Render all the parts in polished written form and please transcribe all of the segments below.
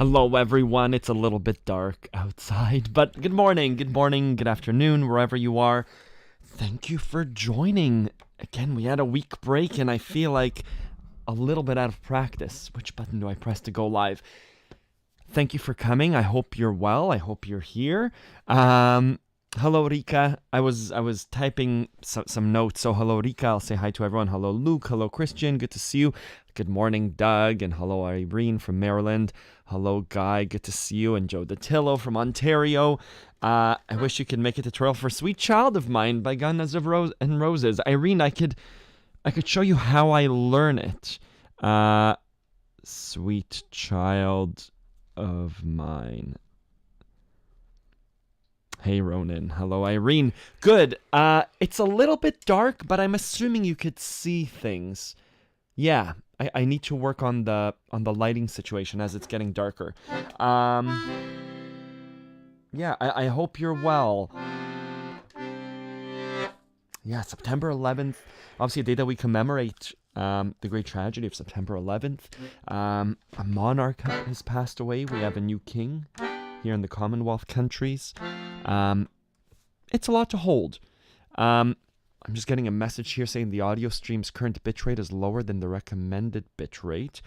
Hello, everyone. It's a little bit dark outside, but good morning, good afternoon, wherever you are. Thank you for joining. Again, we had a week break, and I feel like a little bit out of practice. Which button do I press to go live? Thank you for coming. I hope you're well. I hope you're here. Hello, Rika. I was typing some notes. So hello, Rika. I'll say hi to everyone. Hello, Luke. Hello, Christian. Good to see you. Good morning, Doug. And hello, Irene from Maryland. Hello, Guy. Good to see you. And Joe Datillo from Ontario. I wish you could make a tutorial for Sweet Child of Mine by Guns of Roses. Irene, I could show you how I learn it. Sweet Child of Mine. Hey, Ronan. Hello, Irene. Good. It's a little bit dark, but I'm assuming you could see things. Yeah, I need to work on the lighting situation as it's getting darker. Yeah, I hope you're well. Yeah, September 11th, obviously a day that we commemorate the great tragedy of September 11th. A monarch has passed away. We have a new king here in the Commonwealth countries. It's a lot to hold. I'm just getting a message here saying the audio stream's current bitrate is lower than the recommended bitrate.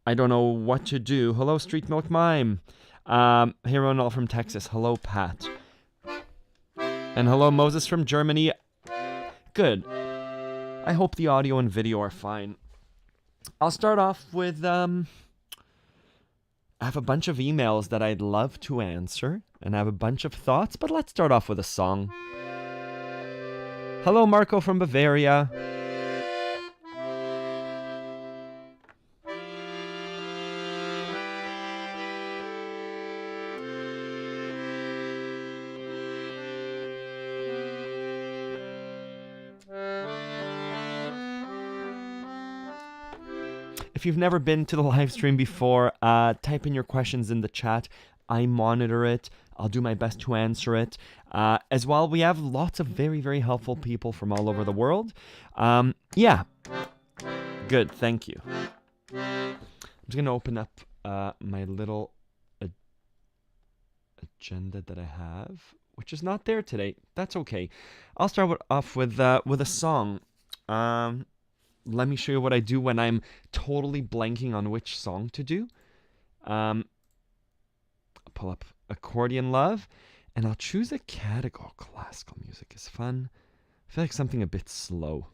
I don't know what to do. Hello, Street Milk Mime. Hey, Ronald from Texas. Hello, Pat. And hello, Moses from Germany. Good. I hope the audio and video are fine. I'll start off with, I have a bunch of emails that I'd love to answer, and I have a bunch of thoughts, but let's start off with a song. Hello, Marco from Bavaria. If you've never been to the live stream before, type in your questions in the chat. I monitor it. I'll do my best to answer it. As well, we have lots of very, very helpful people from all over the world. Yeah. Good, thank you. I'm just going to open up my little agenda that I have, which is not there today. That's okay. I'll start off with a song. Let me show you what I do when I'm totally blanking on which song to do. I'll pull up Accordion Love, and I'll choose a category. Oh, classical music is fun. I feel like something a bit slow.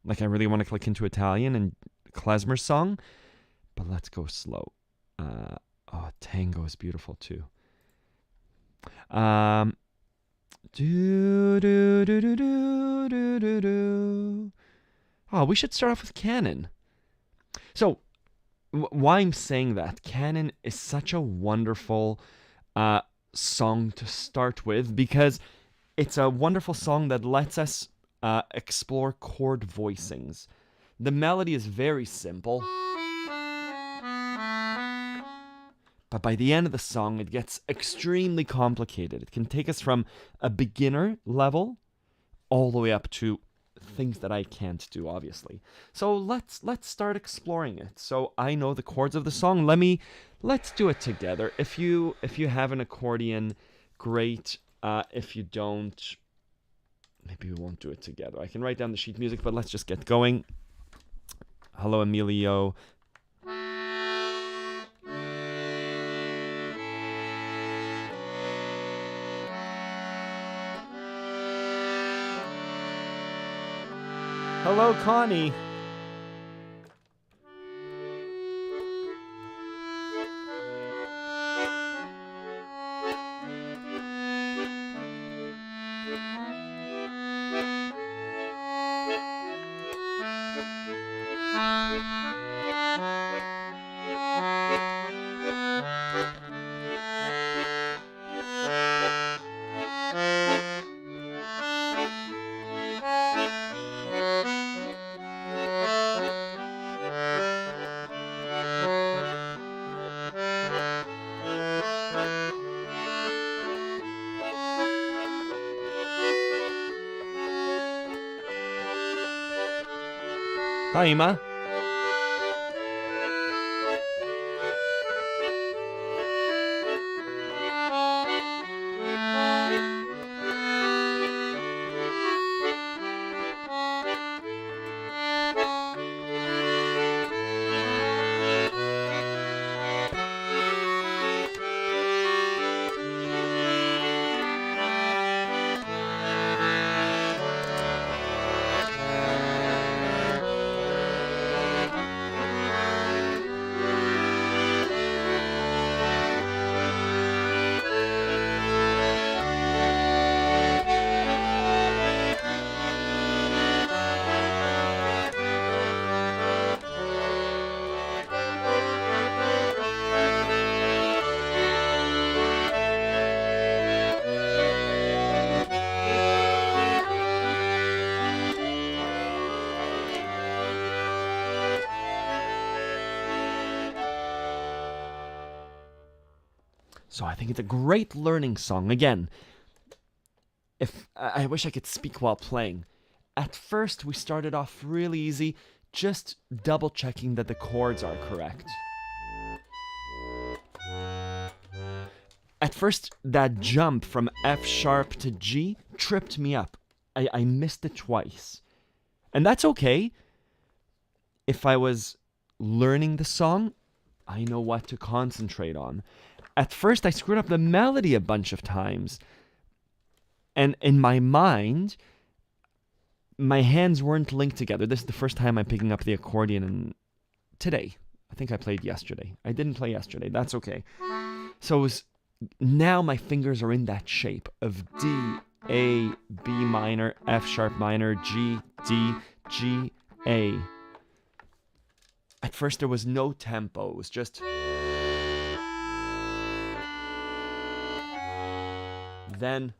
Like I really want to click into Italian and klezmer song, but let's go slow. Tango is beautiful too. Do do do do do do do do. Oh, we should start off with Canon. So, why I'm saying that, Canon is such a wonderful song to start with because it's a wonderful song that lets us explore chord voicings. The melody is very simple, but by the end of the song, it gets extremely complicated. It can take us from a beginner level all the way up to things that I can't do, obviously. So let's start exploring it. So I know the chords of the song. Let's do it together. If you have an accordion, great. If you don't, maybe we won't do it together. I can write down the sheet music, but let's just get going. Hello, Emilio. Hello, Connie. Hi, Ima. So I think it's a great learning song. Again, if I wish I could speak while playing. At first, we started off really easy, just double checking that the chords are correct. At first, that jump from F sharp to G tripped me up. I missed it twice. And that's okay. If I was learning the song, I know what to concentrate on. At first, I screwed up the melody a bunch of times. And in my mind, my hands weren't linked together. This is the first time I'm picking up the accordion today. I think I played yesterday. I didn't play yesterday. That's okay. So now my fingers are in that shape of D, A, B minor, F sharp minor, G, D, G, A. At first there was no tempo. It was just... Then...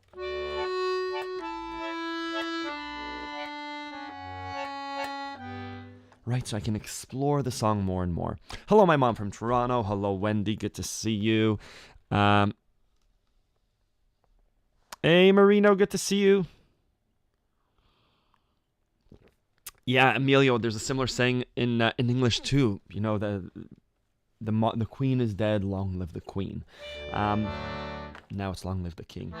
Right, so I can explore the song more and more. Hello, my mom from Toronto. Hello, Wendy. Good to see you. Hey, Marino. Good to see you. Yeah, Emilio. There's a similar saying in English too. You know, the queen is dead. Long live the queen. Now it's long live the king.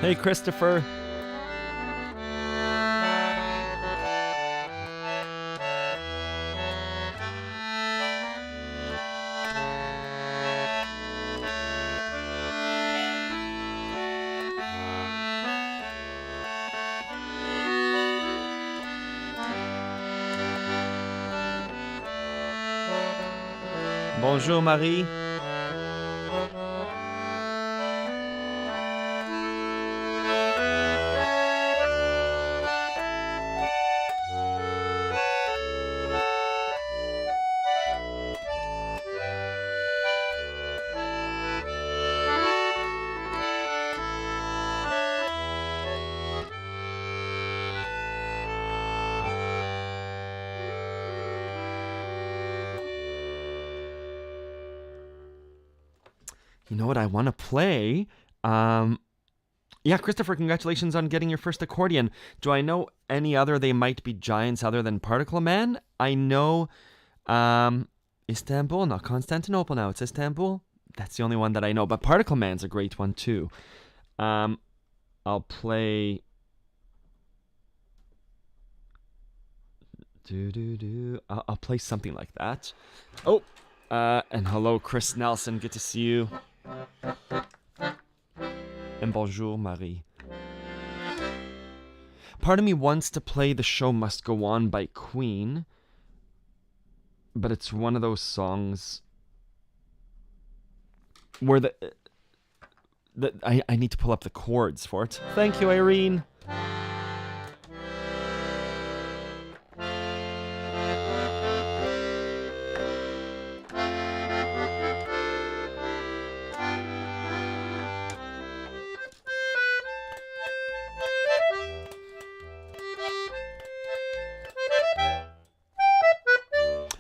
Hey, Christopher. Bonjour, Marie. You know what I want to play? Yeah, Christopher, congratulations on getting your first accordion. Do I know any other they might be giants other than Particle Man? I know Istanbul, not Constantinople now. It's Istanbul. That's the only one that I know. But Particle Man's a great one too. I'll play... I'll play something like that. Oh, and hello, Chris Nelson. Good to see you. And bonjour, Marie. Part of me wants to play The Show Must Go On by Queen, but it's one of those songs where I need to pull up the chords for it. Thank you, Irene.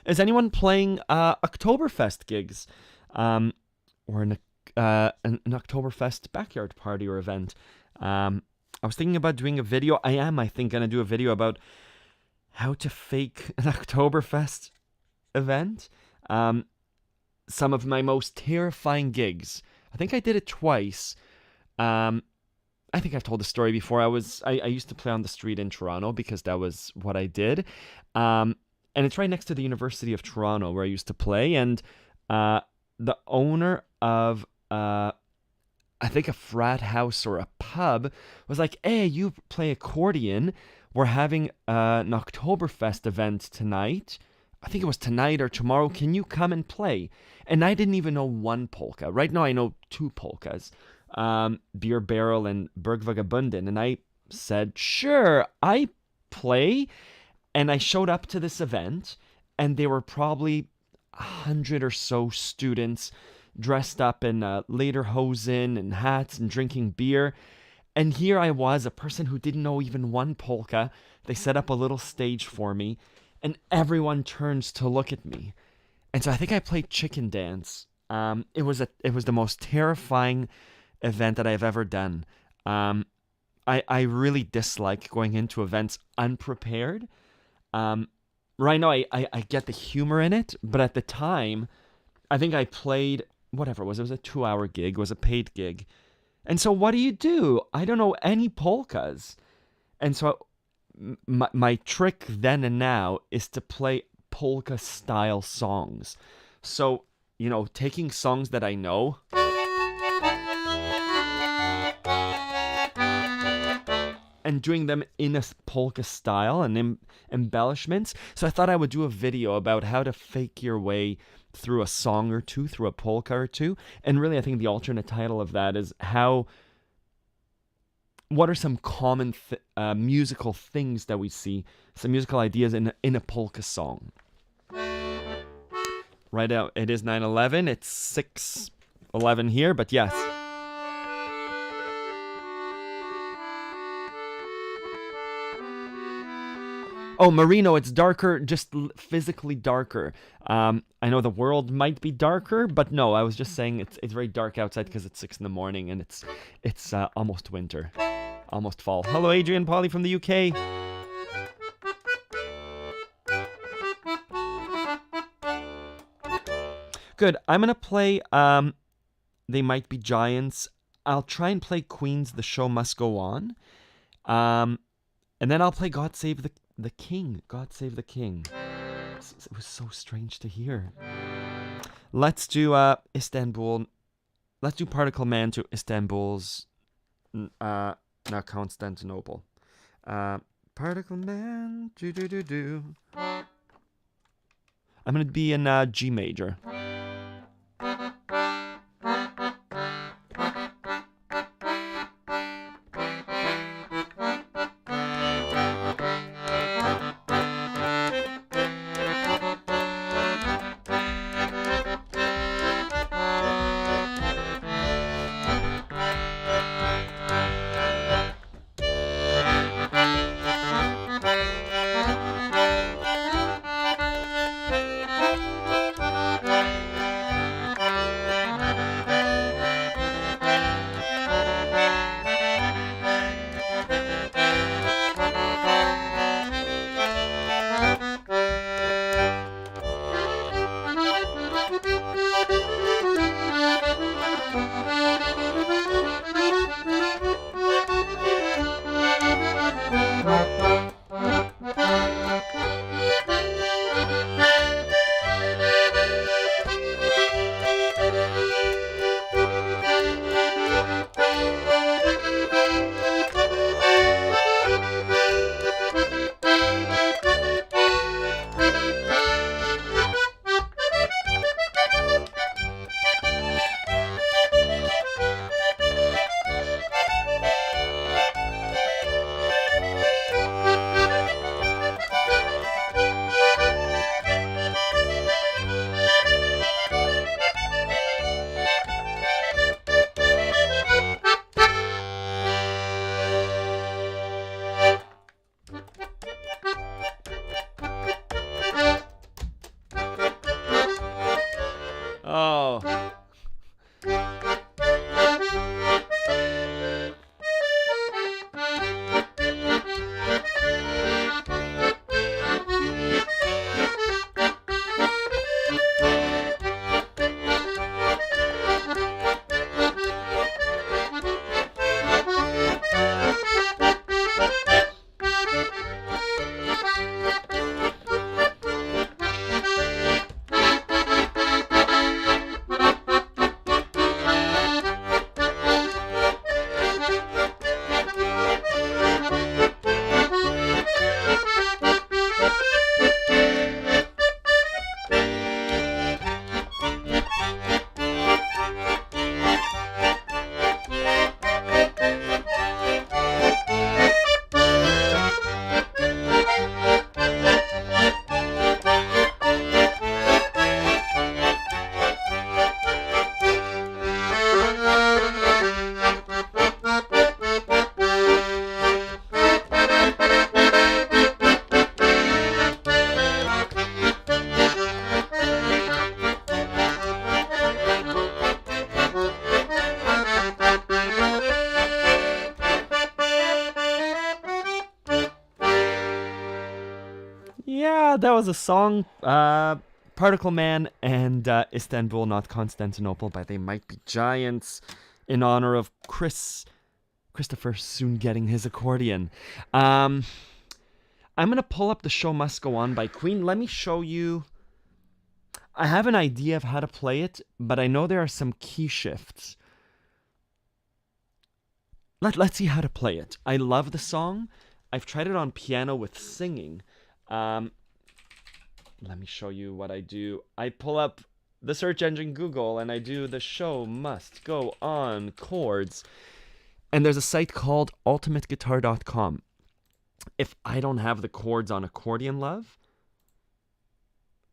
Is anyone playing Oktoberfest gigs, or an Oktoberfest backyard party or event? I was thinking about doing a video. I think, going to do a video about how to fake an Oktoberfest event. Some of my most terrifying gigs. I think I did it twice. I think I've told the story before. I used to play on the street in Toronto because that was what I did. And it's right next to the University of Toronto where I used to play. And the owner of, I think, a frat house or a pub was like, hey, you play accordion. We're having an Oktoberfest event tonight. I think it was tonight or tomorrow. Can you come and play? And I didn't even know one polka. Right now I know two polkas, Beer Barrel and Berg Vagabunden. And I said, sure, I play. And I showed up to this event, and there were probably 100 or so students dressed up in lederhosen and hats and drinking beer. And here I was, a person who didn't know even one polka. They set up a little stage for me, and everyone turns to look at me. And so I think I played Chicken Dance. It was the most terrifying event that I've ever done. I really dislike going into events unprepared. Right now I get the humor in it, but at the time, I think I played whatever it was. It was a 2-hour gig. It was a paid gig. And so what do? I don't know any polkas. And so my trick then and now is to play polka style songs. So, taking songs that I know and doing them in a polka style and embellishments. So I thought I would do a video about how to fake your way through a song or two, through a polka or two. And really, I think the alternate title of that is what are some common musical things that we see, some musical ideas in a polka song. Right now, it is 9:11. It's 6:11 here, but yes. Oh, Marino, it's darker, just physically darker. I know the world might be darker, but no, I was just saying it's very dark outside because it's 6 a.m. and it's almost winter, almost fall. Hello, Adrian Polly from the UK. Good. I'm gonna play. They Might Be Giants. I'll try and play Queen's The Show Must Go On. And then I'll play God Save the King. God Save the King. It was so strange to hear. Let's do Istanbul. Let's do Particle Man to Istanbul's not Constantinople. Particle Man. Do. I'm gonna be in G major. that was a song, Particle Man and Istanbul, Not Constantinople by They Might Be Giants, in honor of Christopher soon getting his accordion. I'm going to pull up The Show Must Go On by Queen. Let me show you. I have an idea of how to play it, but I know there are some key shifts. Let's see how to play it. I love the song. I've tried it on piano with singing. Let me show you what I do. I pull up the search engine Google and I do The Show Must Go On chords. And there's a site called ultimateguitar.com. If I don't have the chords on Accordion Love,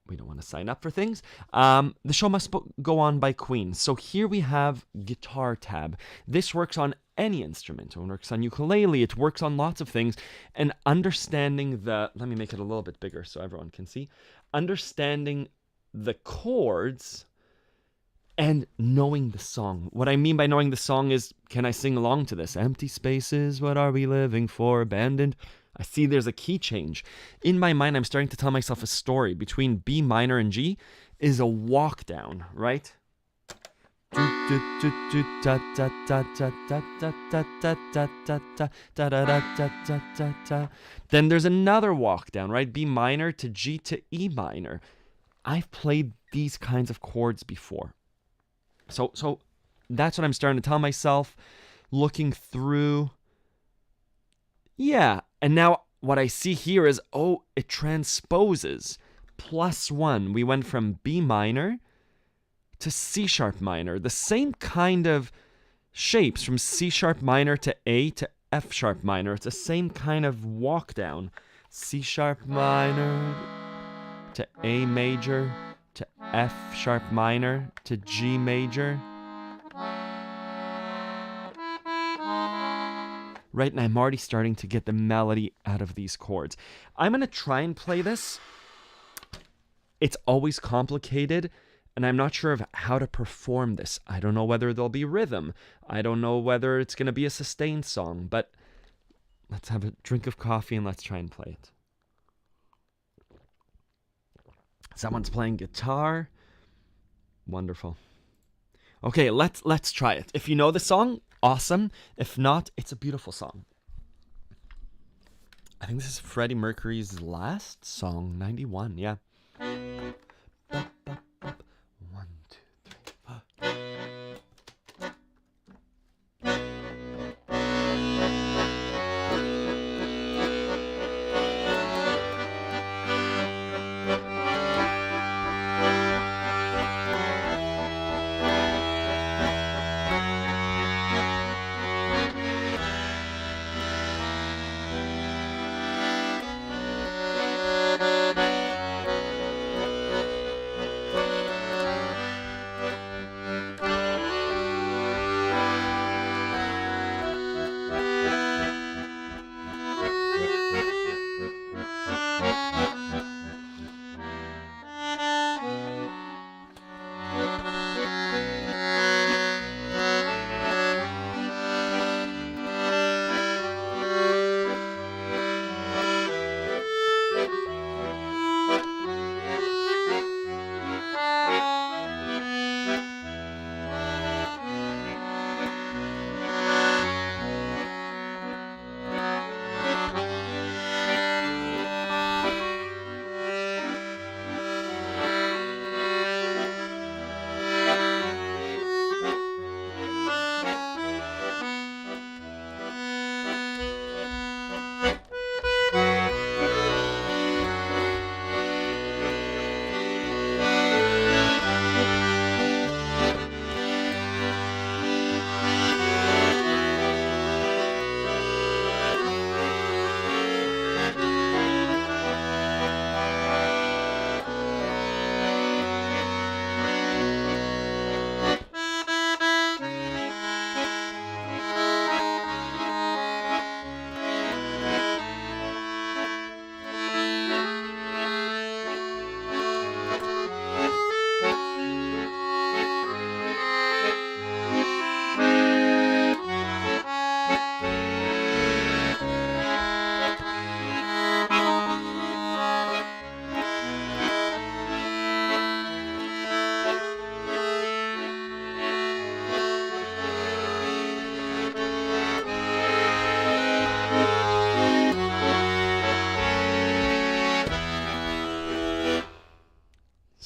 we don't want to sign up for things. The Show Must Go On by Queen. So here we have Guitar tab. This works on any instrument. It works on ukulele. It works on lots of things. And understanding let me make it a little bit bigger so everyone can see. Understanding the chords and knowing the song. What I mean by knowing the song is, can I sing along to this? Empty spaces, what are we living for? Abandoned. I see there's a key change. In my mind, I'm starting to tell myself a story. Between B minor and G is a walk down, right? Then there's another walk down, right? B minor to G to E minor. I've played these kinds of chords before. So that's what I'm starting to tell myself, looking through. Yeah, and now what I see here is, it transposes. +1. We went from B minor to C sharp minor. The same kind of shapes from C sharp minor to A to F sharp minor. It's the same kind of walk down. C sharp minor to A major to F sharp minor to G major. Right, and I'm already starting to get the melody out of these chords. I'm going to try and play this. It's always complicated, and I'm not sure of how to perform this. I don't know whether there'll be rhythm. I don't know whether it's going to be a sustained song, but let's have a drink of coffee and let's try and play it. Someone's playing guitar. Wonderful. Okay, let's try it. If you know the song, awesome. If not, it's a beautiful song. I think this is Freddie Mercury's last song, 91, yeah. 1, 2, 3, 4.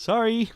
Sorry.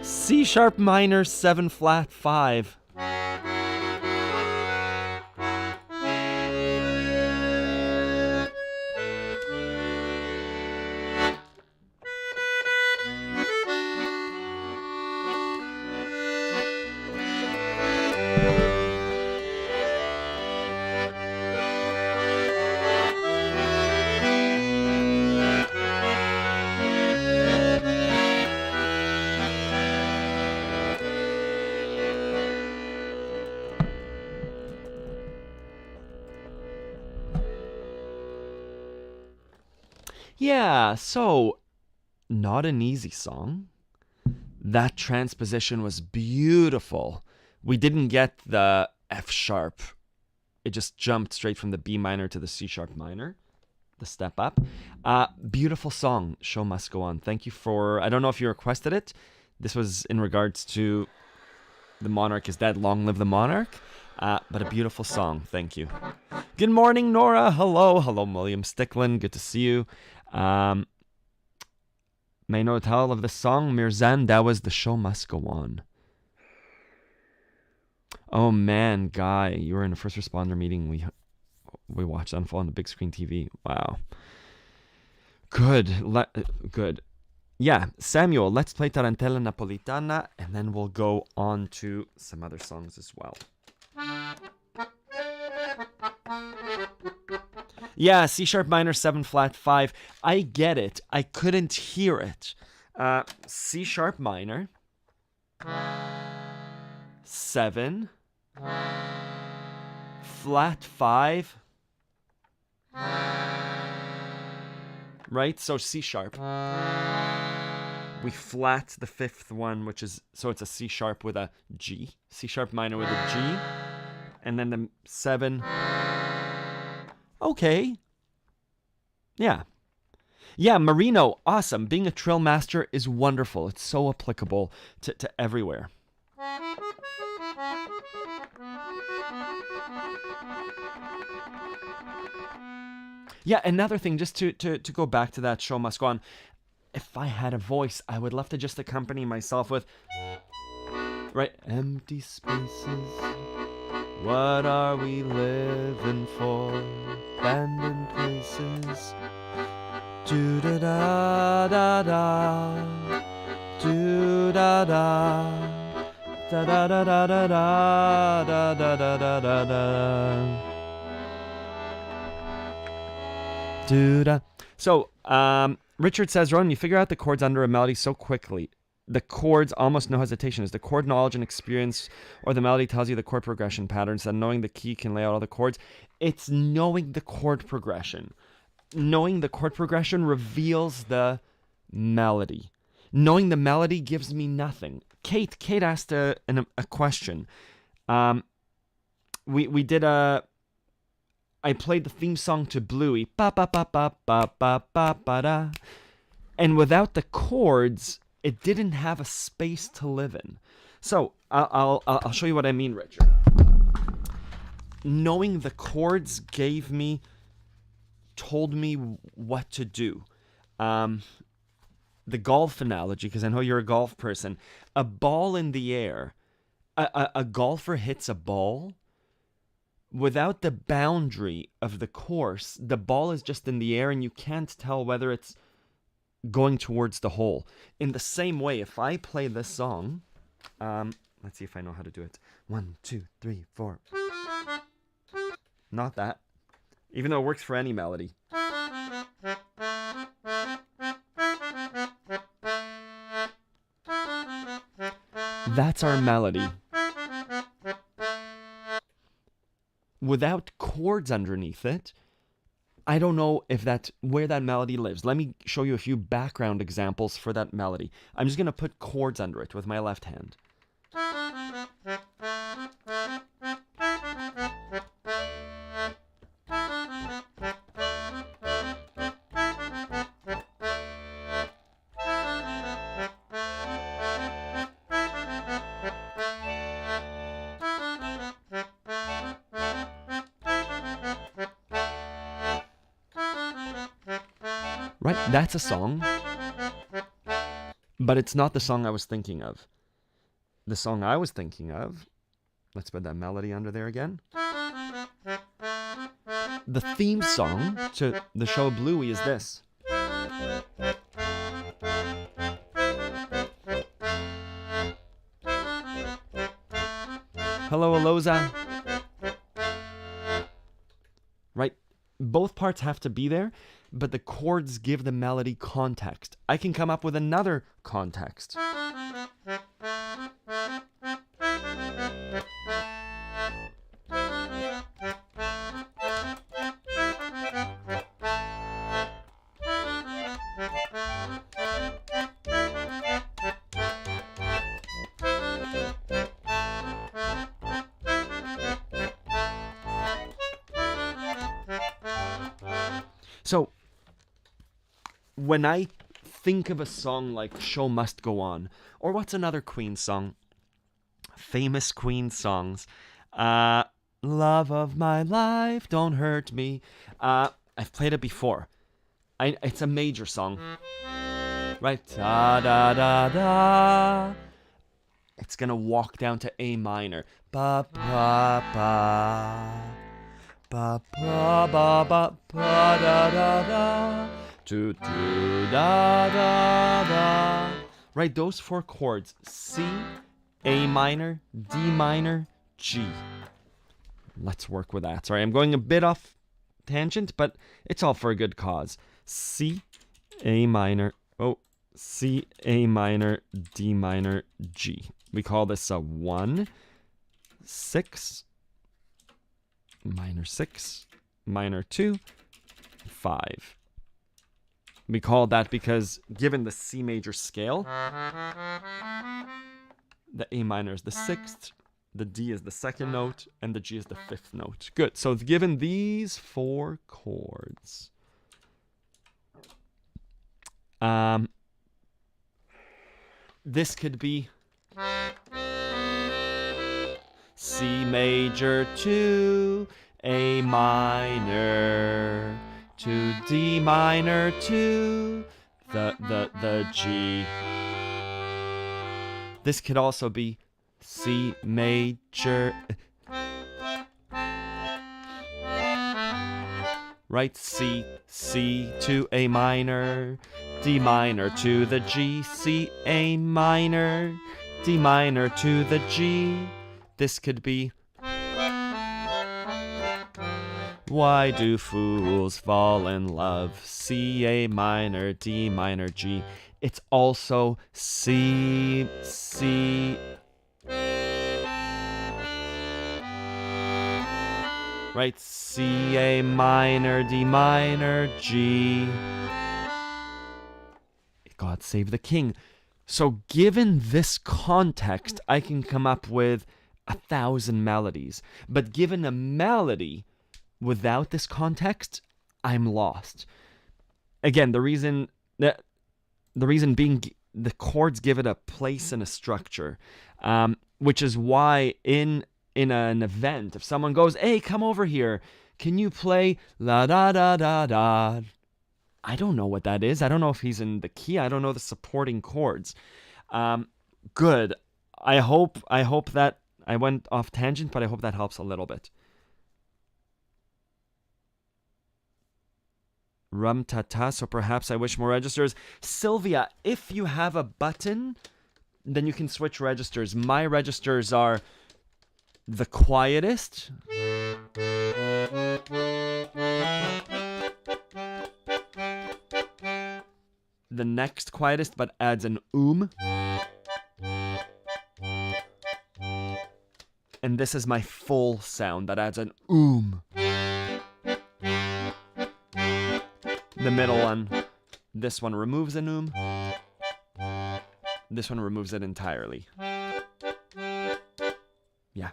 C sharp minor 7 flat 5. Yeah, so not an easy song. That transposition was beautiful. We didn't get the F sharp. It just jumped straight from the B minor to the C sharp minor, the step up. Beautiful song, Show Must Go On. Thank you for, I don't know if you requested it. This was in regards to The Monarch is Dead, Long Live the Monarch. But a beautiful song, thank you. Good morning, Nora. Hello, William Stickland. Good to see you. May know the title of the song, Mirzan, that was The Show Must Go On. Oh man, Guy, you were in a first responder meeting. We watched unfold on the big screen TV. Wow. Good. Good. Yeah, Samuel, let's play Tarantella Napolitana, and then we'll go on to some other songs as well. Yeah, C sharp minor 7 flat 5. I get it. I couldn't hear it. C sharp minor 7 flat 5. Right? So C sharp. We flat the fifth one, which is, so it's a C sharp with a G. C sharp minor with a G. And then the 7. Okay. Yeah. Yeah, Marino, awesome. Being a trill master is wonderful. It's so applicable to everywhere. Yeah, another thing, just to go back to that Show Must Go On. If I had a voice, I would love to just accompany myself with, right, empty spaces. What are we living for? Abandoned places. Do da da da da. Do da da. Da da da da da da da da da da da da. Do da. So, Richard says, Ron, you figure out the chords under a melody so quickly. The chords, almost no hesitation. Is the chord knowledge and experience, or the melody tells you the chord progression patterns, then knowing the key can lay out all the chords? It's knowing the chord progression. Knowing the chord progression reveals the melody. Knowing the melody gives me nothing. Kate asked a question. We did a... I played the theme song to Bluey. Ba ba ba ba ba ba ba ba da. And without the chords, it didn't have a space to live in. So I'll show you what I mean, Richard. Knowing the chords told me what to do. The golf analogy, because I know you're a golf person. A ball in the air. A golfer hits a ball. Without the boundary of the course, the ball is just in the air and you can't tell whether it's going towards the hole. In the same way, if I play this song, let's see if I know how to do it. 1, 2, 3, 4. Not that. Even though it works for any melody. That's our melody. Without chords underneath it, I don't know if where that melody lives. Let me show you a few background examples for that melody. I'm just going to put chords under it with my left hand. Right, that's a song, but it's not the song I was thinking of. The song I was thinking of, let's put that melody under there again. The theme song to the show Bluey is this. Hello, Aloza. Right, both parts have to be there, but the chords give the melody context. I can come up with another context. So, when I think of a song like Show Must Go On, or what's another Queen song? Famous Queen songs. Love of my life, don't hurt me. I've played it before. It's a major song. Right? Da da da da. It's gonna walk down to A minor. Ba ba ba. Ba ba ba ba ba da da da. Do do da da da. Right, those four chords: C, A minor, D minor, G. Let's work with that. Sorry, I'm going a bit off tangent, but it's all for a good cause. C, A minor, C, A minor, D minor, G. We call this a 1, 6, minor 6, minor 2, 5. We call that because given the C major scale, the A minor is the 6th, the D is the 2nd note, and the G is the 5th note. Good. So given these four chords, this could be C major to A minor to D minor to the G. This could also be C major, right? C to A minor, D minor to the G, C, A minor, D minor to the G. This could be Why do fools fall in love? C, A minor, D minor, G. It's also C, right? C, A minor, D minor, G. God save the king. So given this context, I can come up with 1,000 melodies. But given a melody without this context, I'm lost. Again, the reason being the chords give it a place and a structure, which is why in an event, if someone goes, "Hey, come over here, can you play la da da da da?" I don't know what that is. I don't know if he's in the key. I don't know the supporting chords. Good. I hope that I went off tangent, but I hope that helps a little bit. Rum ta-ta, so perhaps I wish more registers. Sylvia, if you have a button, then you can switch registers. My registers are the quietest. The next quietest, but adds an And this is my full sound that adds an oom. The middle one, this one removes an oom. This one removes it entirely. Yeah.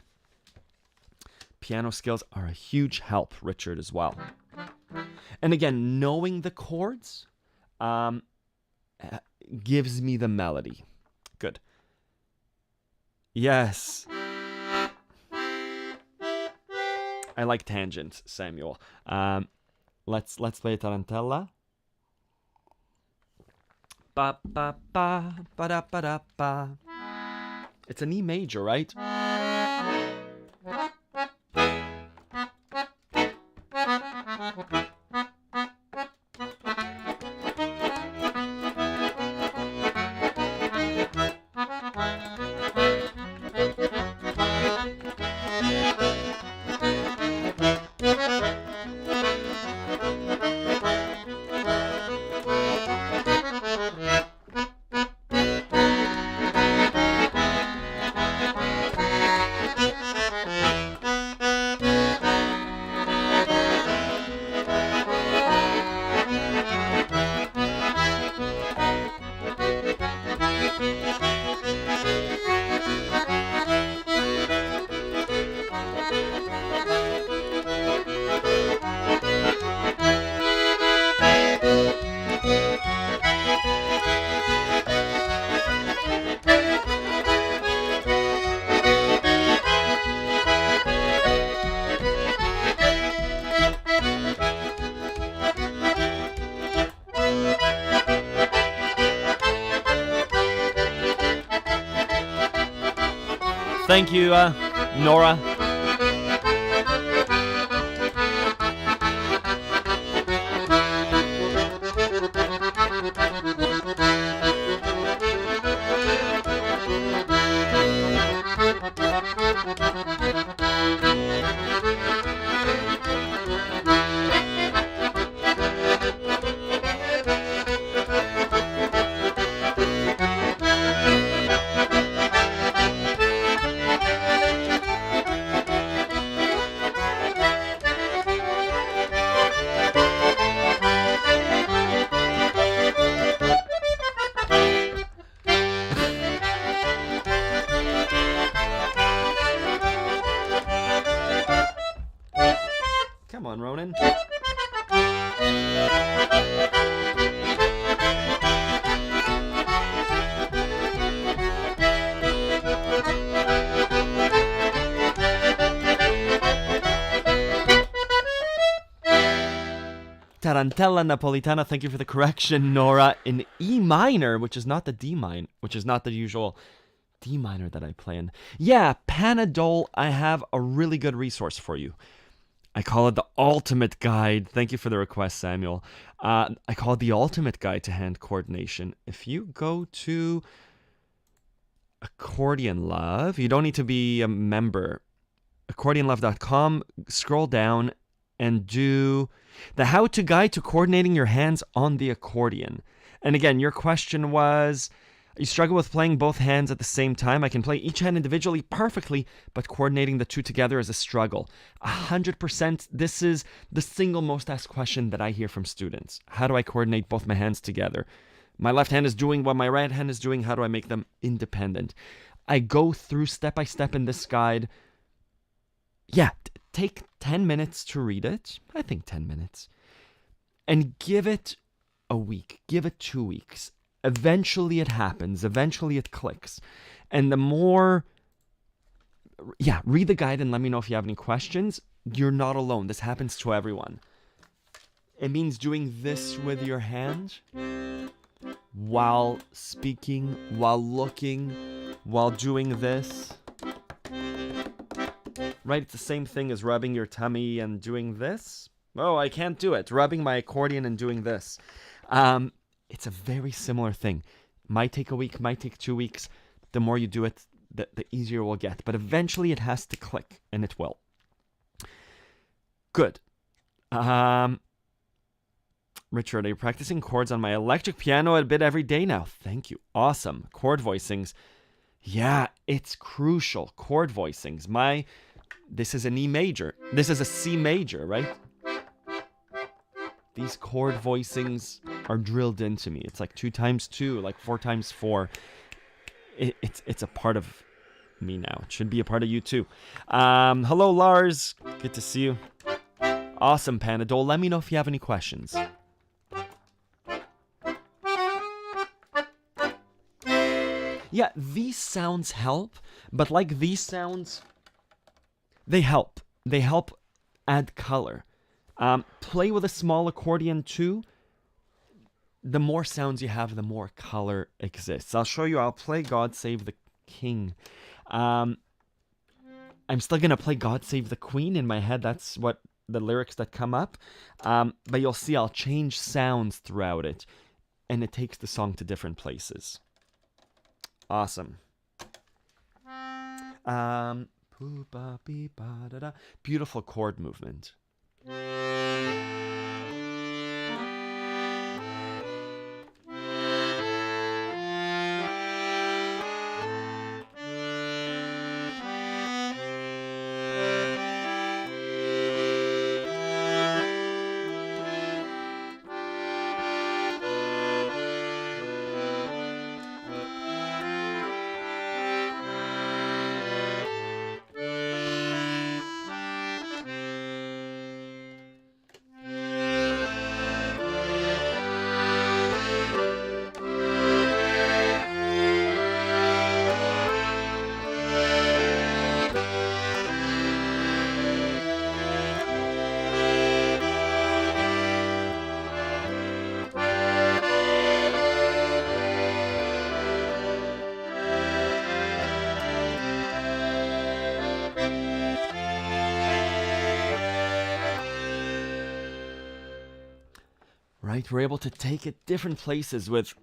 Piano skills are a huge help, Richard, as well. And again, knowing the chords gives me the melody. Good. Yes. I like tangents, Samuel. Let's play Tarantella. Ba ba ba ba da ba da ba. It's an E major, right? Thank you, Nora. Come on, Ronan. Tarantella Napolitana, thank you for the correction, Nora. In E minor, which is not the D minor, which is not the usual D minor that I play in. Yeah, Panadol, I have a really good resource for you. I call it the ultimate guide. Thank you for the request, Samuel. I call it the ultimate guide to hand coordination. If you go to Accordion Love, you don't need to be a member. AccordionLove.com, scroll down and do the how-to guide to coordinating your hands on the accordion. And again, your question was, you struggle with playing both hands at the same time. I can play each hand individually perfectly, but coordinating the two together is a struggle. 100%, this is the single most asked question that I hear from students. How do I coordinate both my hands together? My left hand is doing what my right hand is doing. How do I make them independent? I go through step by step in this guide. Yeah, take 10 minutes to read it. I think 10 minutes. And give it a week. Give it 2 weeks. Eventually it happens. Eventually it clicks. And the more... Yeah, read the guide and let me know if you have any questions. You're not alone. This happens to everyone. It means doing this with your hand while speaking, while looking, while doing this. Right? It's the same thing as rubbing your tummy and doing this. Oh, I can't do it. Rubbing my accordion and doing this. It's a very similar thing. Might take a week, might take 2 weeks. The more you do it, the easier it will get. But eventually it has to click, and it will. Good. Richard, are you practicing chords on my electric piano a bit every day now? Thank you. Awesome. Chord voicings. Yeah, It's crucial. Chord voicings. This is an E major. This is a C major, right? These chord voicings are drilled into me. It's like 2 times 2, like 4 times 4. It's a part of me now. It should be a part of you too. Hello, Lars. Good to see you. Awesome, Panadol. Let me know if you have any questions. Yeah, these sounds help, but like these sounds, they help. They help add color. Play with a small accordion too. The more sounds you have, the more color exists. I'll show you. I'll play God Save the King. I'm still going to play God Save the Queen in my head. That's what the lyrics that come up. But you'll see I'll change sounds throughout it. And it takes the song to different places. Awesome. Beautiful chord movement. Right, we're able to take it different places with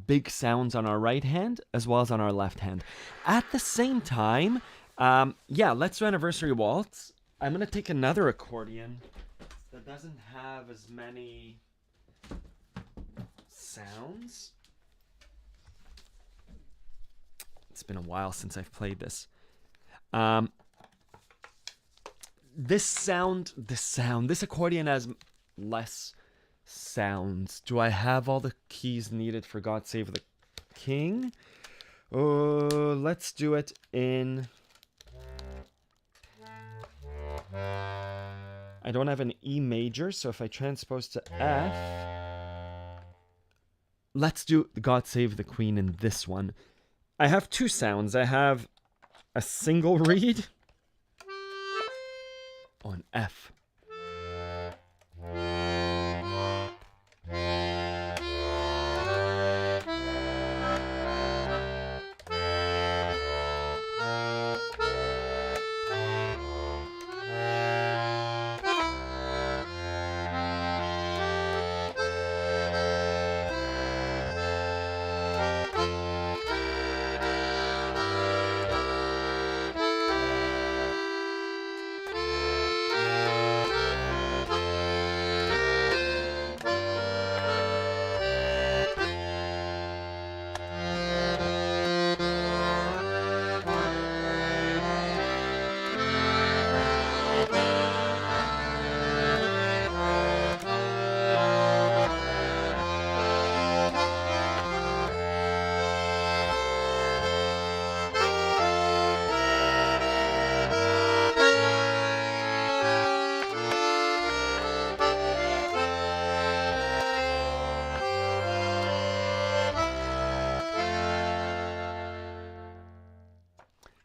big sounds on our right hand as well as on our left hand. At the same time, let's do Anniversary Waltz. I'm going to take another accordion that doesn't have as many sounds. It's been a while since I've played this. This accordion has less sounds. Do I have all the keys needed for God Save the King? Let's do it in... I don't have an E major, so if I transpose to F... Let's do God Save the Queen in this one. I have 2 sounds. I have a single reed on F.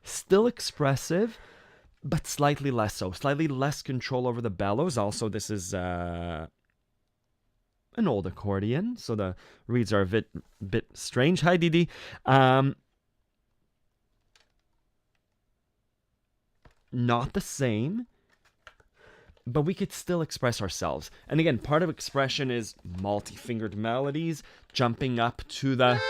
Still expressive, but slightly less so. Slightly less control over the bellows. Also, this is an old accordion, so the reeds are a bit strange. Hi, Didi. Not the same, but we could still express ourselves. And again, part of expression is multi-fingered melodies, jumping up to the...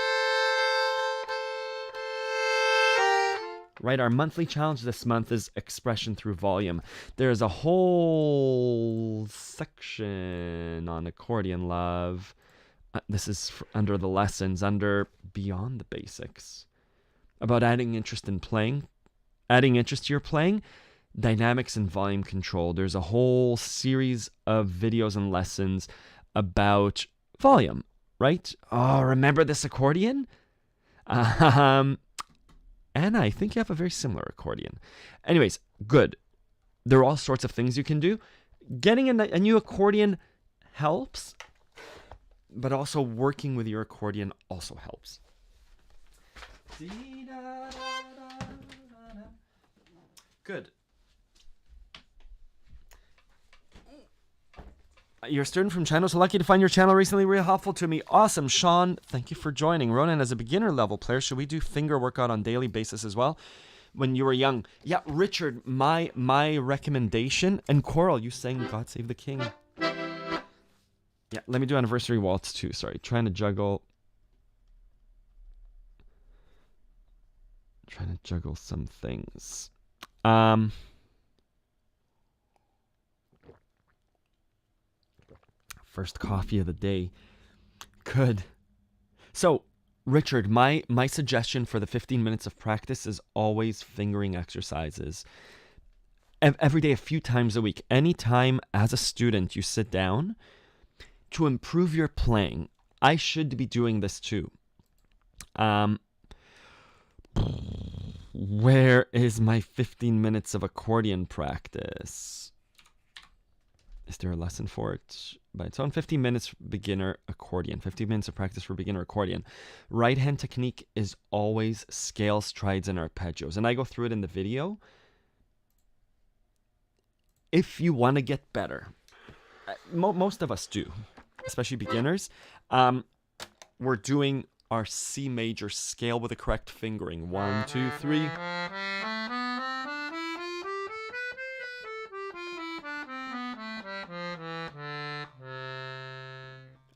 Right, our monthly challenge this month is expression through volume. There's a whole section on Accordion Love. This is under the lessons, under Beyond the Basics. about adding interest in playing, adding interest to your playing, dynamics and volume control. There's a whole series of videos and lessons about volume, right? Oh, remember this accordion? Anna, I think you have a very similar accordion. Anyways, good. There are all sorts of things you can do. Getting a new accordion helps, but also working with your accordion also helps. Good. You're a student from China, so lucky to find your channel recently. Real helpful to me. Awesome, Sean. Thank you for joining. Ronan, as a beginner level player, should we do finger workout on daily basis as well? When you were young. Yeah, Richard, my recommendation, and Coral, you sang God Save the King. Yeah, let me do Anniversary Waltz too. Sorry, trying to juggle some things. First coffee of the day. Good. So, Richard, my suggestion for the 15 minutes of practice is always fingering exercises. Every day, a few times a week. Anytime as a student you sit down to improve your playing. I should be doing this too. Where is my 15 minutes of accordion practice? Is there a lesson for it? By its own 15 minutes beginner accordion. 15 minutes of practice for beginner accordion. Right hand technique is always scales, strides, and arpeggios. And I go through it in the video. If you want to get better, most of us do, especially beginners. We're doing our C major scale with the correct fingering. 1, 2, 3.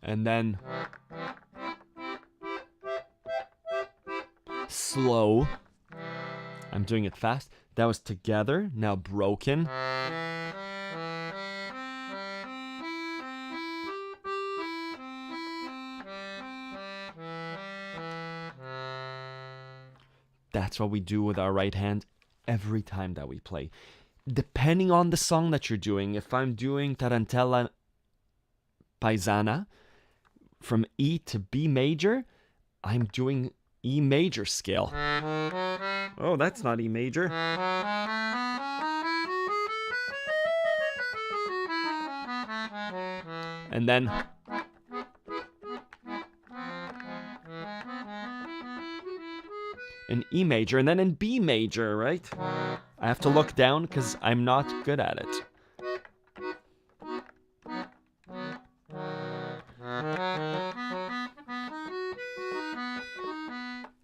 And then slow. I'm doing it fast. That was together. Now broken. That's what we do with our right hand every time that we play. Depending on the song that you're doing, if I'm doing Tarantella Napolitana, from E to B major, I'm doing E major scale. Oh, that's not E major. And then in E major, and then in B major, right? I have to look down because I'm not good at it.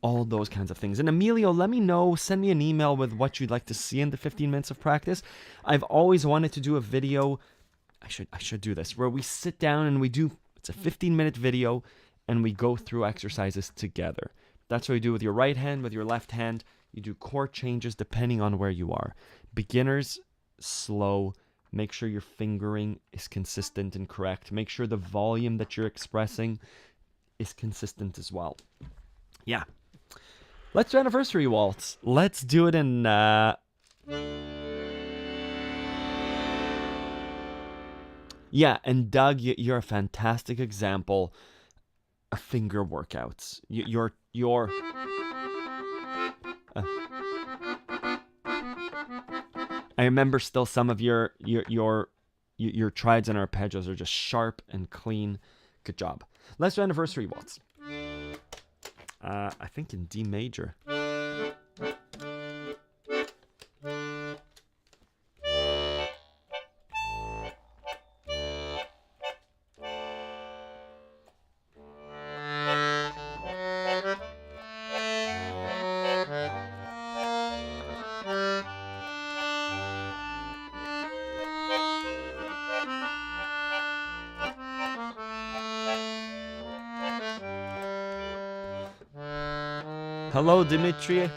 All those kinds of things. And Emilio, let me know, send me an email with what you'd like to see in the 15 minutes of practice. I've always wanted to do a video, I should do this, where we sit down and we do, it's a 15-minute video, and we go through exercises together. That's what you do with your right hand, with your left hand. You do chord changes depending on where you are. Beginners, slow. Make sure your fingering is consistent and correct. Make sure the volume that you're expressing is consistent as well. Yeah. Let's do Anniversary Waltz. Let's do it in... Yeah, and Doug, you're a fantastic example of finger workouts. You're I remember still some of your triads and arpeggios are just sharp and clean. Good job. Let's do Anniversary Waltz. I think in D major. Hello, Dimitri.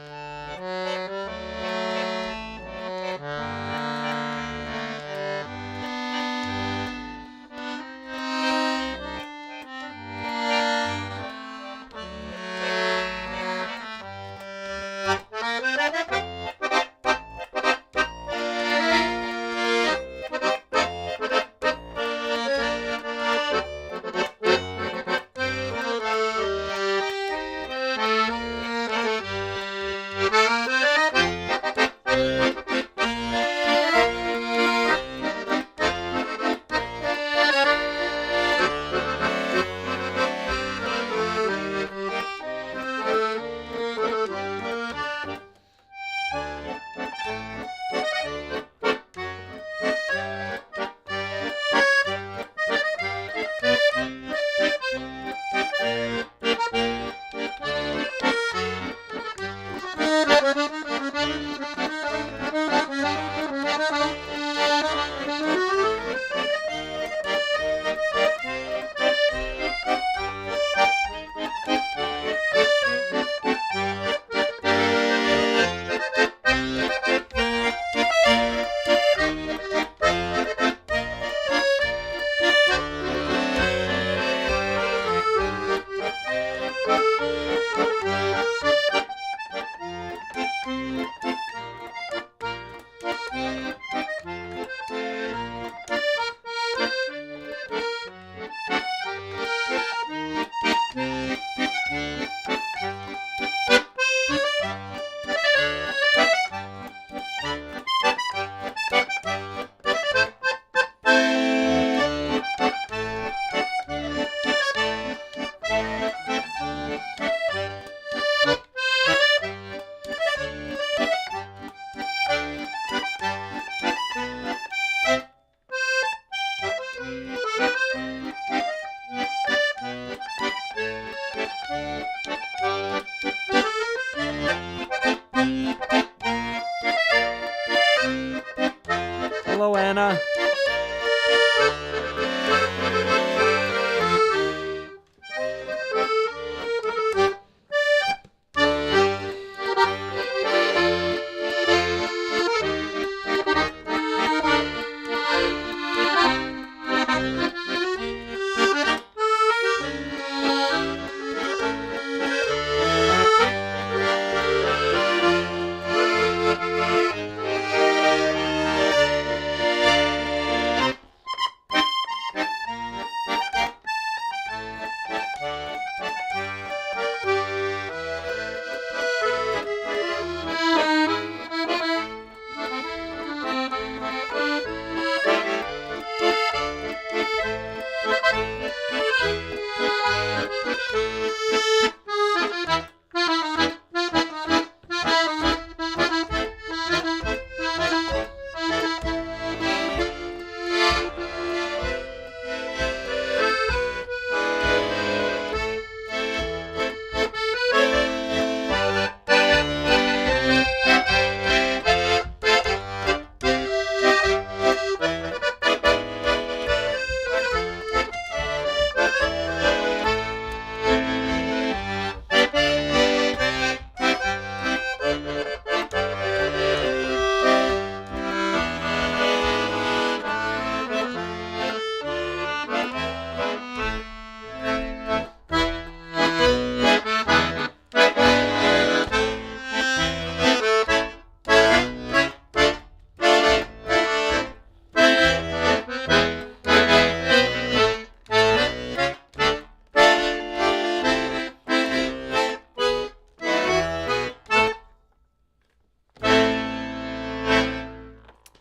Napolitana.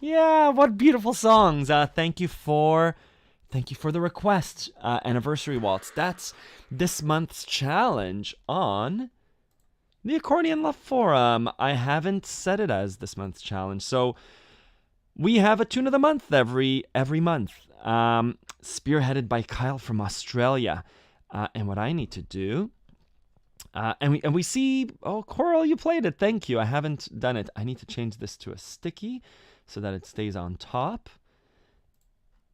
Yeah, what beautiful songs. Thank you for the request, Anniversary Waltz. That's this month's challenge on the Accordion Love Forum. I haven't set it as this month's challenge, so we have a tune of the month every month, spearheaded by Kyle from Australia. And what I need to do, and we see, oh, Coral, you played it. Thank you. I haven't done it. I need to change this to a sticky so that it stays on top.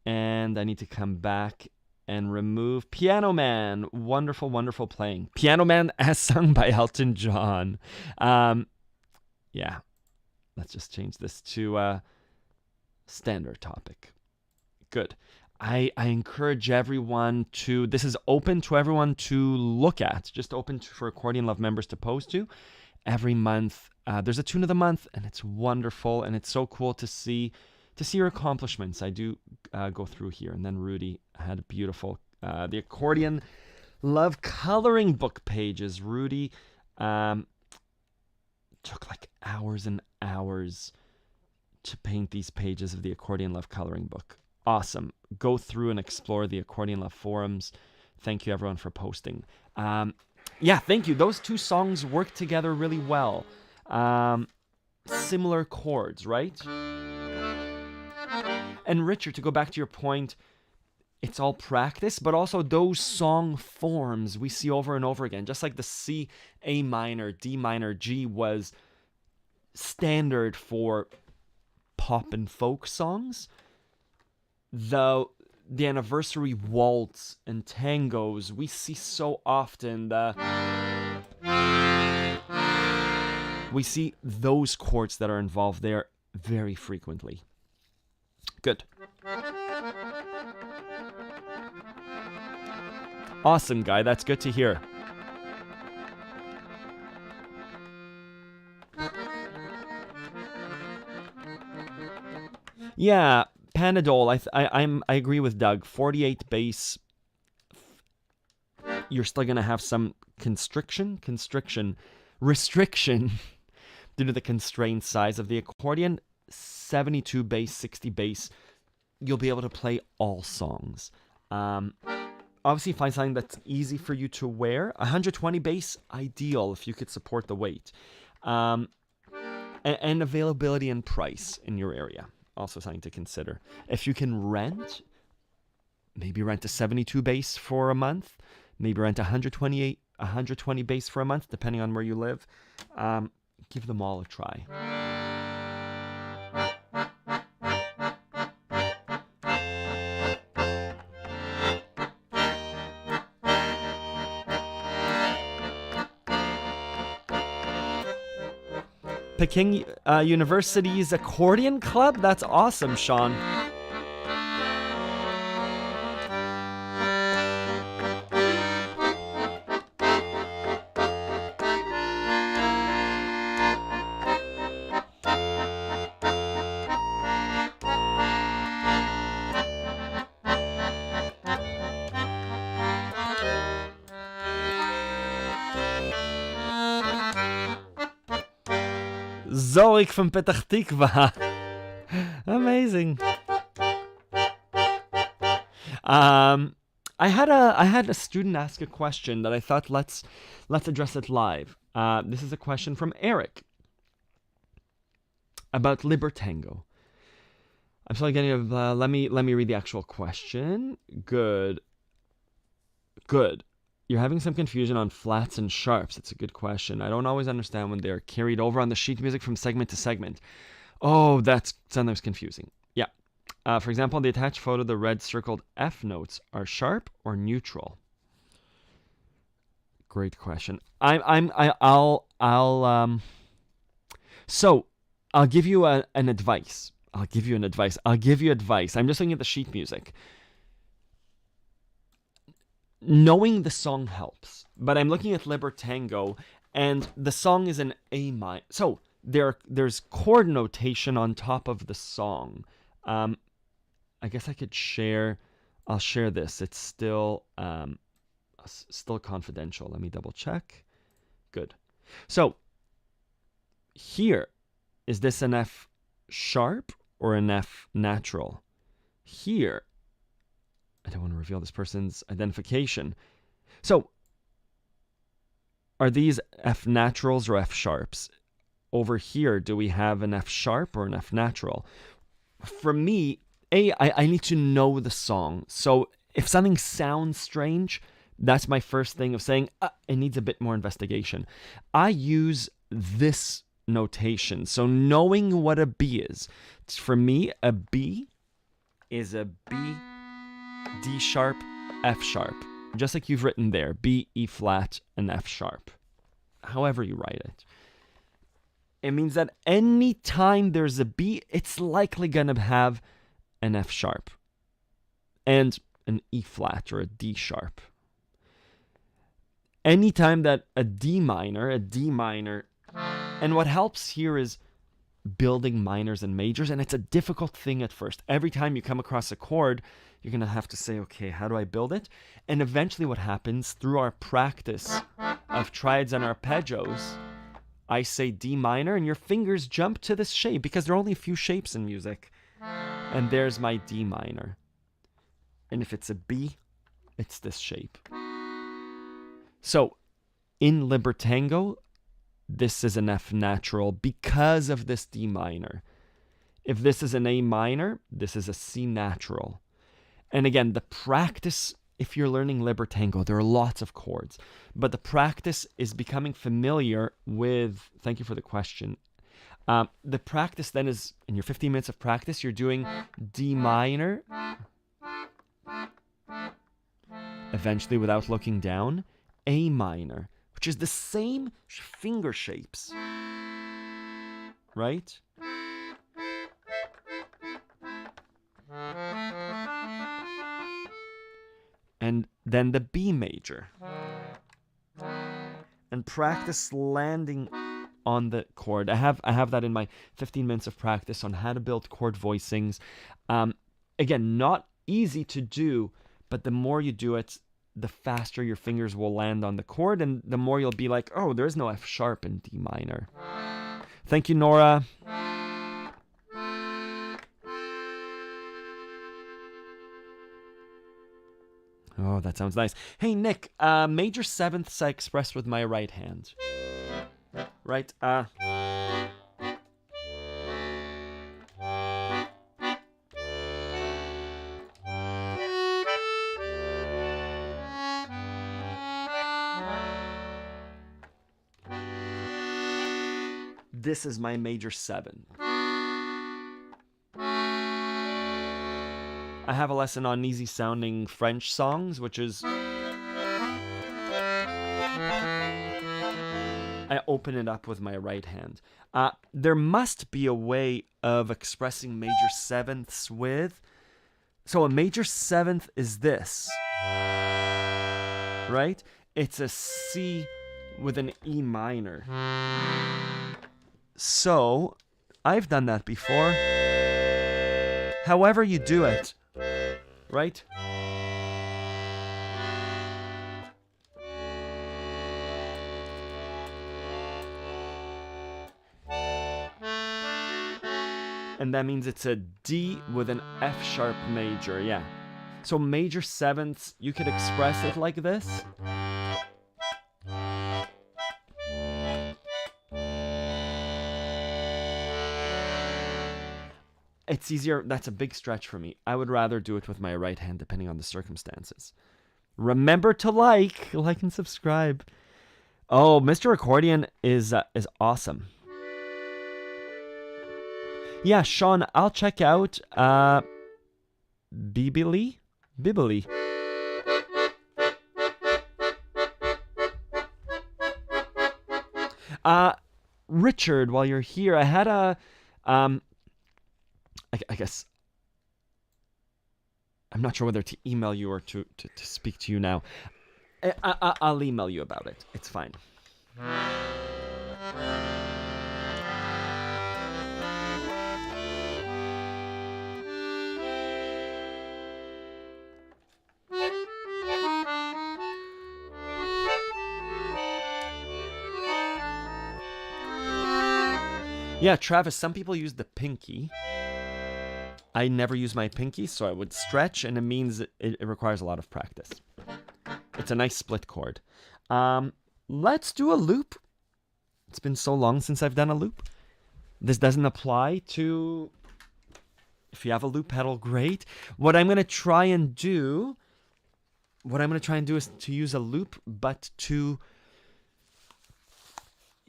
And I need to come back and remove Piano Man. Wonderful, wonderful playing. Piano Man as sung by Elton John. Yeah, let's just change this to standard topic. Good. I encourage everyone to, this is open to everyone to look at, just open for Accordion Love members to post to. Every month, there's a tune of the month, and it's wonderful, and it's so cool to see your accomplishments. I do go through here, and then Rudy had a beautiful, the Accordion Love coloring book pages. Rudy took like hours and hours to paint these pages of the Accordion Love coloring book. Awesome. Go through and explore the Accordion Love forums. Thank you, everyone, for posting. Yeah, thank you. Those two songs work together really well. Similar chords, right? And Richard, to go back to your point, it's all practice, but also those song forms we see over and over again. Just like the C, A minor, D minor, G was standard for pop and folk songs. The anniversary waltz and tangos we see so often. We see those chords that are involved there very frequently. Good. Awesome, Guy. That's good to hear. Yeah, Panadol. I agree with Doug. 48 bass. You're still gonna have some restriction due to the constrained size of the accordion. 72 bass, 60 bass. You'll be able to play all songs. Obviously, find something that's easy for you to wear. 120 bass, ideal if you could support the weight. And availability and price in your area. Also something to consider. If you can rent, maybe rent a 72 bass for a month. Maybe rent 120 bass for a month, depending on where you live. Give them all a try. Peking University's Accordion Club? That's awesome, Sean. Zoik from Petach Tikva. Amazing. I had a student ask a question that I thought let's address it live. This is a question from Eric about Libertango. I'm still getting let me read the actual question. Good. You're having some confusion on flats and sharps. It's a good question. I don't always understand when they're carried over on the sheet music from segment to segment. Oh, that's sometimes confusing. Yeah. For example, the attached photo, the red circled F notes are sharp or neutral. Great question. So I'll give you an advice. I'll give you advice. I'm just looking at the sheet music. Knowing the song helps, but I'm looking at Libertango, and the song is an A minor. So there's chord notation on top of the song. I guess I could share. I'll share this. It's still confidential. Let me double check. Good. So here, is this an F sharp or an F natural? Here, I don't want to reveal this person's identification. So, are these F naturals or F sharps? Over here, do we have an F sharp or an F natural? For me, I need to know the song. So, if something sounds strange, that's my first thing of saying, it needs a bit more investigation. I use this notation. So, knowing what a B is. For me, a B is a B, D sharp, F sharp. Just like you've written there, B, E flat, and F sharp. However you write it. It means that any time there's a B, it's likely going to have an F sharp and an E flat or a D sharp. Anytime that a D minor, and what helps here is building minors and majors, and it's a difficult thing at first. Every time you come across a chord, you're going to have to say, okay, how do I build it? And eventually what happens through our practice of triads and arpeggios, I say D minor and your fingers jump to this shape because there are only a few shapes in music. And there's my D minor. And if it's a B, it's this shape. So in Libertango, this is an F natural because of this D minor. If this is an A minor, this is a C natural. And again, the practice, if you're learning Libertango, there are lots of chords. But the practice is becoming familiar with, thank you for the question. The practice then is, in your 15 minutes of practice, you're doing D minor. Eventually, without looking down, A minor, which is the same finger shapes. Right? And then the B major. And practice landing on the chord. I have that in my 15 minutes of practice on how to build chord voicings. Again, not easy to do, but the more you do it, the faster your fingers will land on the chord, and the more you'll be like, oh, there's no F sharp in D minor. Thank you, Nora. Oh, that sounds nice. Hey, Nick, major sevenths I express with my right hand. Right? This is my major 7. I have a lesson on easy sounding French songs, which is I open it up with my right hand. There must be a way of expressing major sevenths with. So a major seventh is this, right? It's a C with an E minor. So I've done that before. However you do it, right? And that means it's a D with an F sharp major, yeah. So major sevenths, you could express it like this. It's easier, that's a big stretch for me. I would rather do it with my right hand depending on the circumstances. Remember to like and subscribe. Oh, Mr. Accordion is awesome. Yeah, Sean, I'll check out Bibili. Richard, while you're here, I had a I guess I'm not sure whether to email you or to speak to you now. I'll email you about it. It's fine. Yeah, Travis, some people use the pinky. I never use my pinky, so I would stretch, and it means it requires a lot of practice. It's a nice split chord. Let's do a loop. It's been so long since I've done a loop. This doesn't apply to... If you have a loop pedal, great. What I'm going to try and do is to use a loop, but to...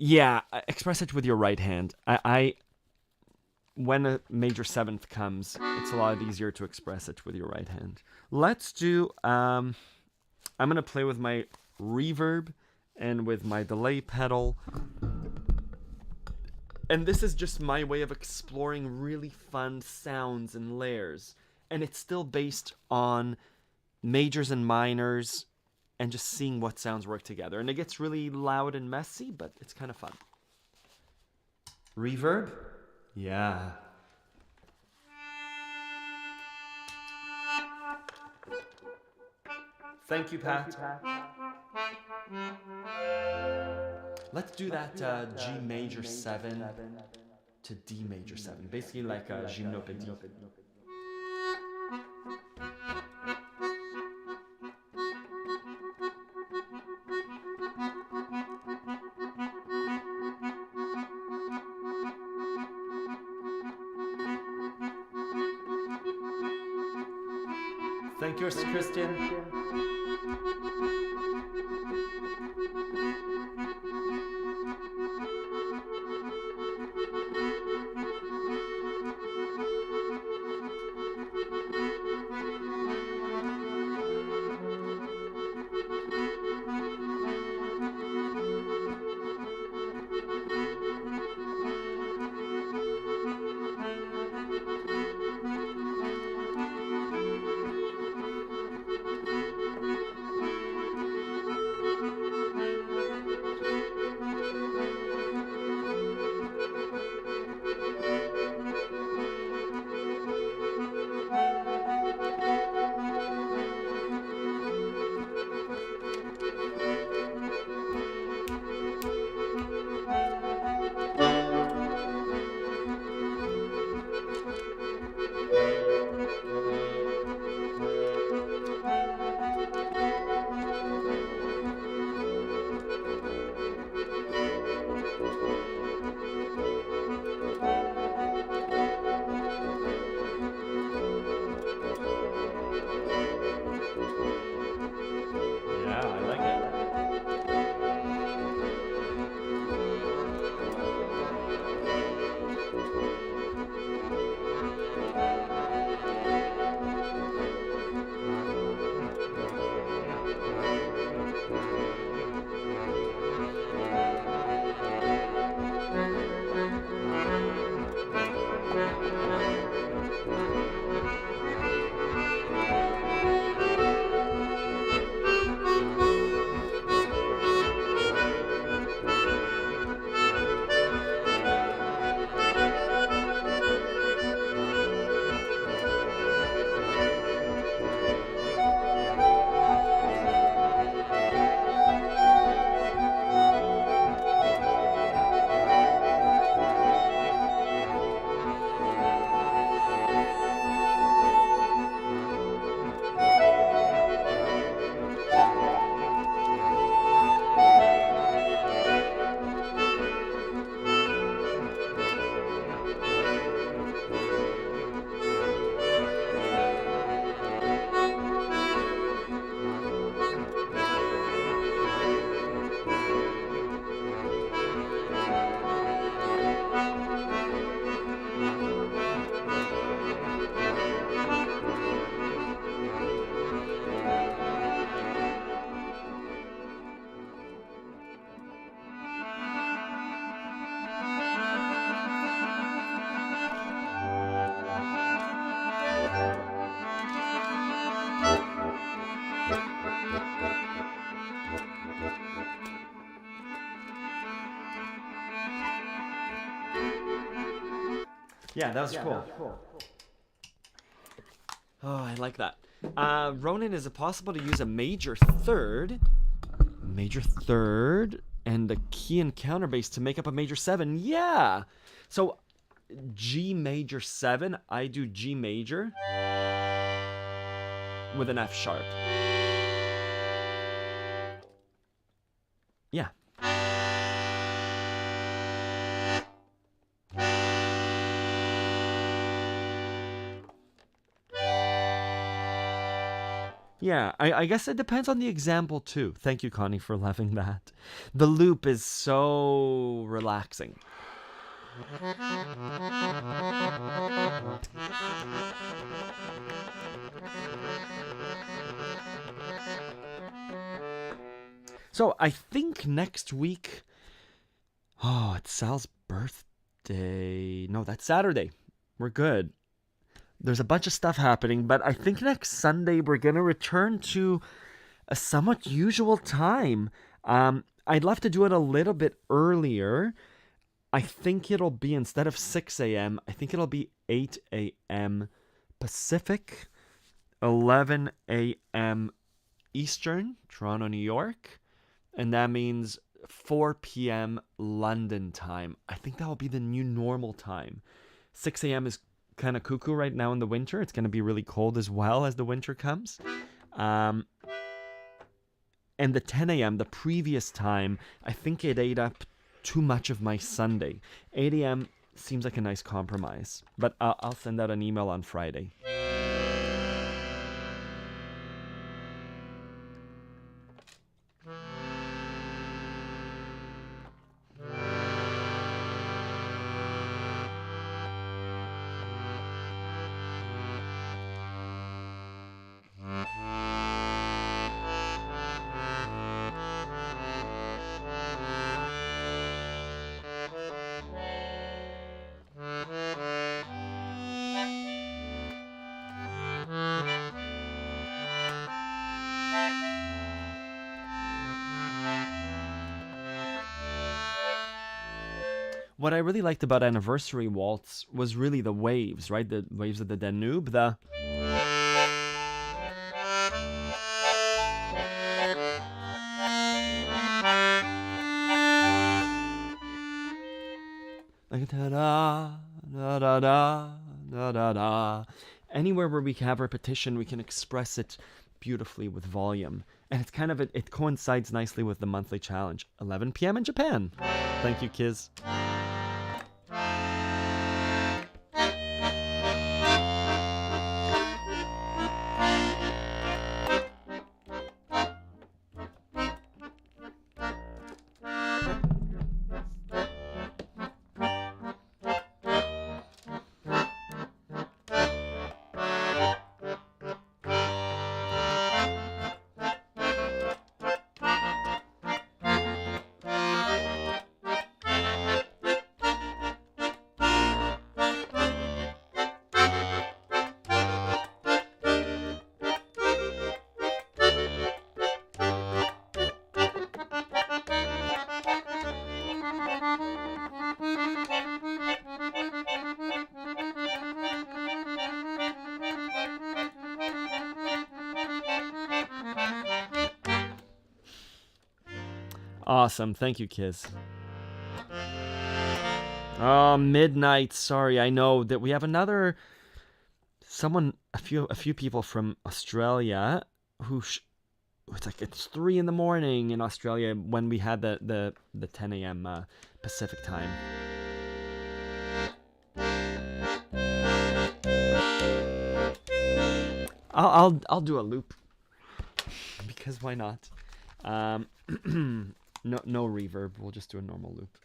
Yeah, express it with your right hand. When a major seventh comes, it's a lot easier to express it with your right hand. Let's do, I'm going to play with my reverb and with my delay pedal. And this is just my way of exploring really fun sounds and layers. And it's still based on majors and minors and just seeing what sounds work together. And it gets really loud and messy, but it's kind of fun. Reverb? Yeah. Thank you, Pat. Let's do that G major 7 to D major 7. Basically like a gymnopédie. Thank you, Christian. Yeah, that was cool. Oh, I like that. Ronan, is it possible to use a major third, and a key and counterbase to make up a major 7? Yeah. So G major 7, I do G major with an F sharp. Yeah. Yeah, I guess it depends on the example too. Thank you, Connie, for loving that. The loop is so relaxing. So I think next week, oh, it's Sal's birthday. No, that's Saturday. We're good. There's a bunch of stuff happening, but I think next Sunday we're going to return to a somewhat usual time. I'd love to do it a little bit earlier. I think it'll be, instead of 6 a.m., I think it'll be 8 a.m. Pacific, 11 a.m. Eastern, Toronto, New York, and that means 4 p.m. London time. I think that will be the new normal time. 6 a.m. is kind of cuckoo right now in the winter. It's going to be really cold as well as the winter comes. And the 10 a.m., the previous time, I think it ate up too much of my Sunday. 8 a.m. seems like a nice compromise, but I'll send out an email on Friday. What I really liked about Anniversary Waltz was really the waves, right? The waves of the Danube, the... like da da da da da da da. Anywhere where we have repetition, we can express it beautifully with volume. And it's kind of, it coincides nicely with the monthly challenge. 11 p.m. in Japan. Thank you, Kiz. Awesome. Thank you, Kiz. Oh, midnight. Sorry, I know that we have a few people from Australia who it's 3 in the morning in Australia when we had the 10 a.m. Pacific time. I'll do a loop because why not? No reverb. We'll just do a normal loop.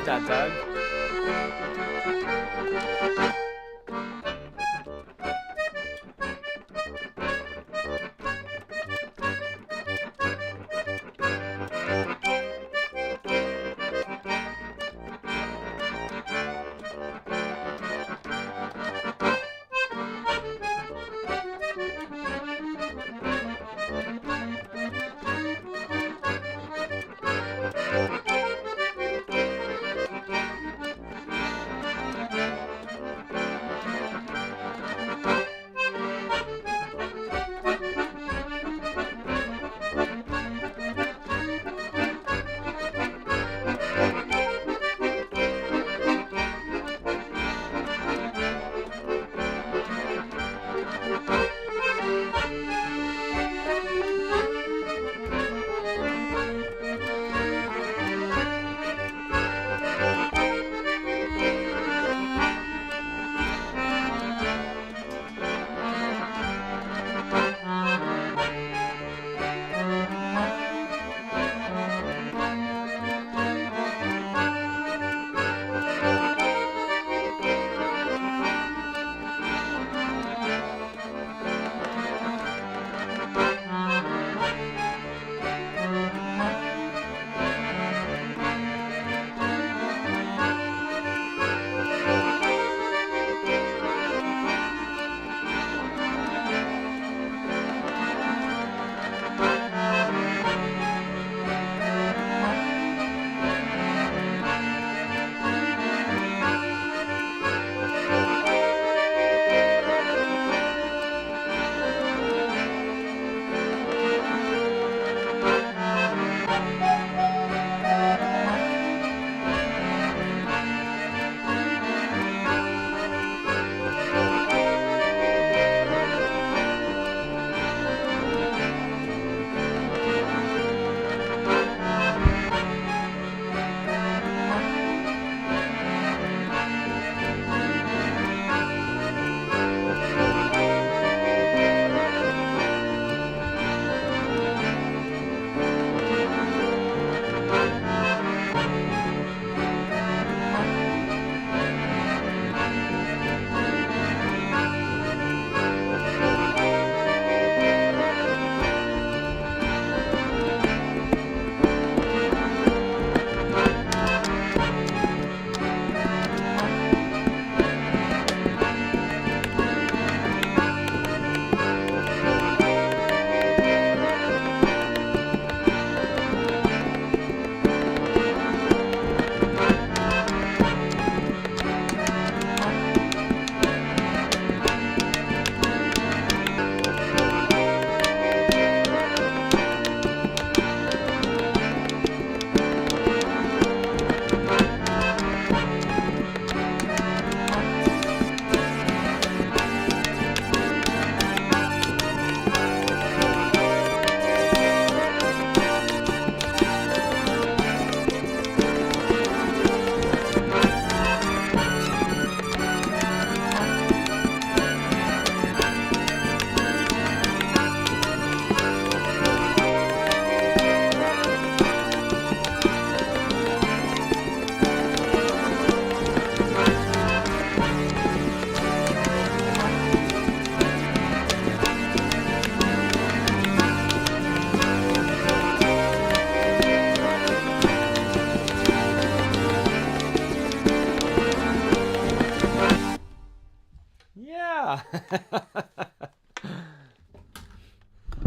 like that, Doug.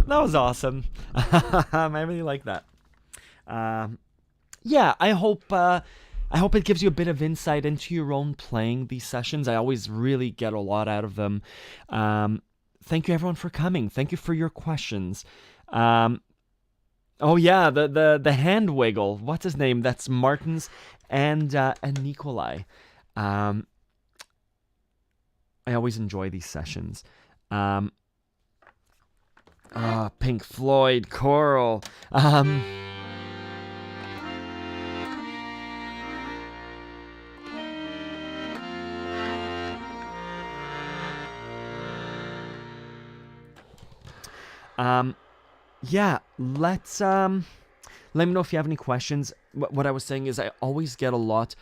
That was awesome. I really like that. Yeah, I hope it gives you a bit of insight into your own playing these sessions. I always really get a lot out of them. Thank you everyone for coming. Thank you for your questions. Oh yeah, the hand wiggle. What's his name? That's Martins and Nikolai. I always enjoy these sessions. Pink Floyd, Coral. Yeah, let's let me know if you have any questions. What I was saying is I always get a lot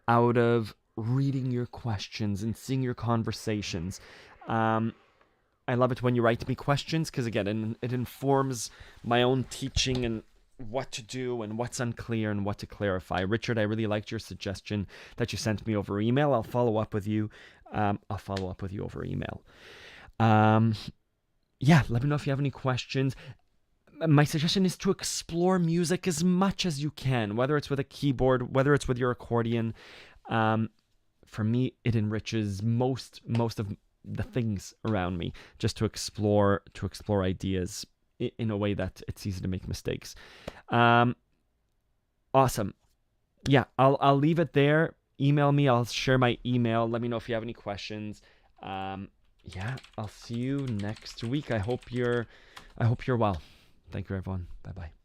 out of reading your questions and seeing your conversations. I love it when you write me questions because, again, it informs my own teaching and what to do and what's unclear and what to clarify. Richard, I really liked your suggestion that you sent me over email. I'll follow up with you. Over email. Yeah, let me know if you have any questions. My suggestion is to explore music as much as you can, whether it's with a keyboard, whether it's with your accordion. For me, it enriches most of the things around me, just to explore ideas in a way that it's easy to make mistakes. Awesome. Yeah, I'll leave it there. Email me. I'll share my email. Let me know if you have any questions. Yeah, I'll see you next week. I hope you're well. Thank you, everyone. Bye-bye.